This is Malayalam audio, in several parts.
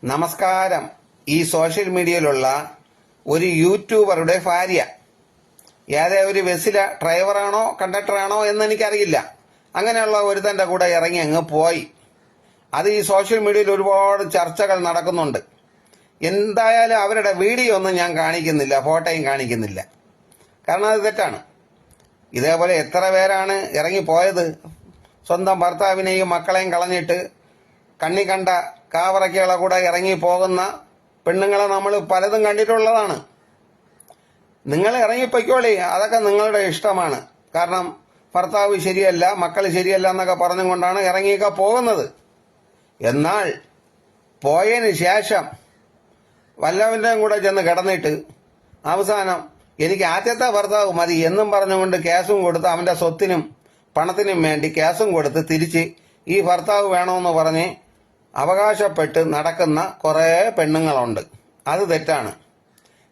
നമസ്കാരം. ഈ സോഷ്യൽ മീഡിയയിലുള്ള ഒരു യൂട്യൂബറുടെ ഭാര്യ ഏതേ ഒരു ബസ്സിലെ ഡ്രൈവറാണോ കണ്ടക്ടറാണോ എന്ന് എനിക്കറിയില്ല. അങ്ങനെയുള്ള ഒരുത്തന്റെ കൂടെ ഇറങ്ങി അങ്ങ് പോയി. അത് ഈ സോഷ്യൽ മീഡിയയിൽ ഒരുപാട് ചർച്ചകൾ നടക്കുന്നുണ്ട്. എന്തായാലും അവരുടെ വീഡിയോ ഒന്നും ഞാൻ കാണിക്കുന്നില്ല, ഫോട്ടോയും കാണിക്കുന്നില്ല. കാരണം അത് തെറ്റാണ്. ഇതേപോലെ എത്ര പേരാണ് ഇറങ്ങിപ്പോയത്? സ്വന്തം ഭർത്താവിനെയും മക്കളെയും കളഞ്ഞിട്ട് കണ്ണി കണ്ട കാവറയ്ക്കുകളെ കൂടെ ഇറങ്ങി പോകുന്ന പെണ്ണുങ്ങളെ നമ്മൾ പലതും കണ്ടിട്ടുള്ളതാണ്. നിങ്ങൾ ഇറങ്ങിപ്പോയിക്കോളി, അതൊക്കെ നിങ്ങളുടെ ഇഷ്ടമാണ്. കാരണം ഭർത്താവ് ശരിയല്ല, മക്കൾ ശരിയല്ല എന്നൊക്കെ പറഞ്ഞുകൊണ്ടാണ് ഇറങ്ങിയൊക്കെ പോകുന്നത്. എന്നാൽ പോയതിന് ശേഷം വല്ലവൻ്റെയും കൂടെ ചെന്ന് കിടന്നിട്ട് അവസാനം എനിക്ക് ആദ്യത്തെ ഭർത്താവ് മതി എന്നും പറഞ്ഞുകൊണ്ട് കേസും കൊടുത്ത് അവന്റെ സ്വത്തിനും പണത്തിനും വേണ്ടി കേസും കൊടുത്ത് തിരിച്ച് ഈ ഭർത്താവ് വേണമെന്ന് പറഞ്ഞ് അവകാശപ്പെട്ട് നടക്കുന്ന കുറേ പെണ്ണുങ്ങളുണ്ട്. അത് തെറ്റാണ്.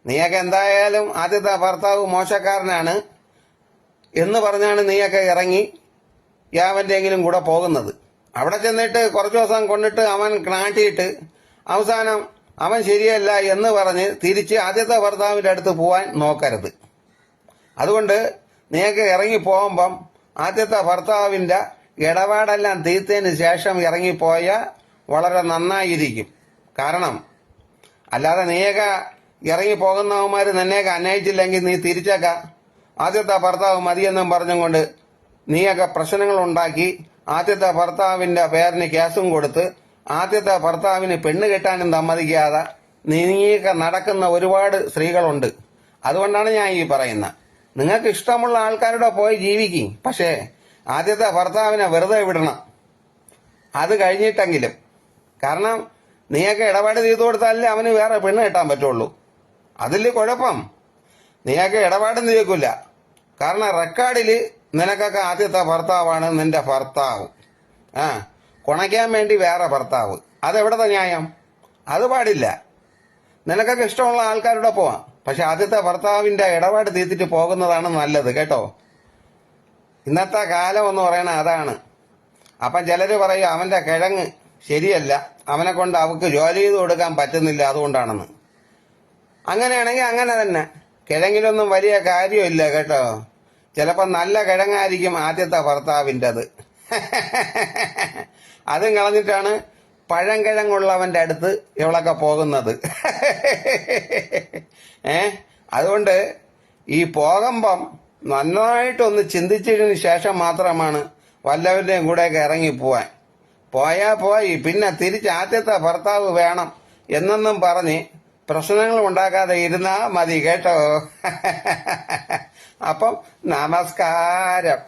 നീയൊക്കെ എന്തായാലും ആദ്യത്തെ ഭർത്താവ് മോശക്കാരനാണ് എന്ന് പറഞ്ഞാണ് നീയൊക്കെ ഇറങ്ങി യാവന്റെങ്കിലും കൂടെ പോകുന്നത്. അവിടെ ചെന്നിട്ട് കുറച്ചു ദിവസം കൊണ്ടിട്ട് അവൻ നാട്ടിയിട്ട് അവസാനം അവൻ ശരിയല്ല എന്ന് പറഞ്ഞ് തിരിച്ച് ആദ്യത്തെ ഭർത്താവിന്റെ അടുത്ത് പോവാൻ നോക്കരുത്. അതുകൊണ്ട് നീയൊക്കെ ഇറങ്ങി പോകുമ്പം ആദ്യത്തെ ഭർത്താവിന്റെ ഇടപാടെല്ലാം തീർത്തതിന് ശേഷം ഇറങ്ങിപ്പോയ വളരെ നന്നായിരിക്കും. കാരണം അല്ലാതെ നീയൊക്കെ ഇറങ്ങി പോകുന്നവന്മാര് നിന്നെയൊക്കെ അന്വയിച്ചില്ലെങ്കിൽ നീ തിരിച്ചേക്ക ആദ്യത്തെ ഭർത്താവ് മതിയെന്നും പറഞ്ഞുകൊണ്ട് നീയൊക്കെ പ്രശ്നങ്ങൾ ഉണ്ടാക്കി ആദ്യത്തെ ഭർത്താവിന്റെ പേരിന് കേസും കൊടുത്ത് ആദ്യത്തെ ഭർത്താവിന് പെണ്ണ് കെട്ടാനും സമ്മതിക്കാതെ നീയൊക്കെ നടക്കുന്ന ഒരുപാട് സ്ത്രീകളുണ്ട്. അതുകൊണ്ടാണ് ഞാൻ ഈ പറയുന്നത്, നിങ്ങൾക്ക് ഇഷ്ടമുള്ള ആൾക്കാരുടെ പോയി ജീവിക്കും. പക്ഷേ ആദ്യത്തെ ഭർത്താവിനെ വെറുതെ വിടണം, അത് കഴിഞ്ഞിട്ടെങ്കിലും. കാരണം നീയൊക്കെ ഇടപാട് ചെയ്തു കൊടുത്താലേ അവന് വേറെ പെണ്ണ് കെട്ടാൻ പറ്റുള്ളൂ. അതില് കുഴപ്പം. നീയൊക്കെ ഇടപാടും ചെയ്യില്ല. കാരണം റെക്കോർഡില് നിനക്കൊക്കെ ആദ്യത്തെ ഭർത്താവാണ് നിന്റെ ഭർത്താവ്. കുണയ്ക്കാൻ വേണ്ടി വേറെ ഭർത്താവ്. അതെവിടത്തെ ന്യായം? അത് പാടില്ല. നിനക്കൊക്കെ ഇഷ്ടമുള്ള ആൾക്കാരുടെ പോവാം, പക്ഷെ ആദ്യത്തെ ഭർത്താവിന്റെ ഇടപാട് തീർത്തിട്ട് പോകുന്നതാണ് നല്ലത്, കേട്ടോ. ഇന്നത്തെ കാലം എന്ന് പറയണ അതാണ്. അപ്പം ചിലര് പറയും അവന്റെ കിഴങ്ങ് ശരിയല്ല, അവനെ കൊണ്ട് അവക്ക് ജോലി ചെയ്ത് കൊടുക്കാൻ പറ്റുന്നില്ല, അതുകൊണ്ടാണെന്ന്. അങ്ങനെയാണെങ്കിൽ അങ്ങനെ തന്നെ. കിഴങ്ങിലൊന്നും വലിയ കാര്യമില്ല, കേട്ടോ. ചിലപ്പോൾ നല്ല കിഴങ്ങായിരിക്കും ആദ്യത്തെ ഭർത്താവിൻ്റെത്. അതും കളഞ്ഞിട്ടാണ് പഴങ്കിഴങ്ങുള്ളവന്റെ അടുത്ത് ഇവളൊക്കെ പോകുന്നത്. അതുകൊണ്ട് ഈ പോകുമ്പം നന്നായിട്ടൊന്ന് ചിന്തിച്ചതിന് ശേഷം മാത്രമാണ് വല്ലവരുടെയും കൂടെയൊക്കെ ഇറങ്ങിപ്പോവാൻ. പോയാ പോയി, പിന്നെ തിരിച്ച് ആദ്യത്തെ ഭർത്താവ് വേണം എന്നൊന്നും പറഞ്ഞ് പ്രശ്നങ്ങൾ ഉണ്ടാക്കാതെ ഇരുന്നാ മതി, കേട്ടോ. അപ്പം നമസ്കാരം.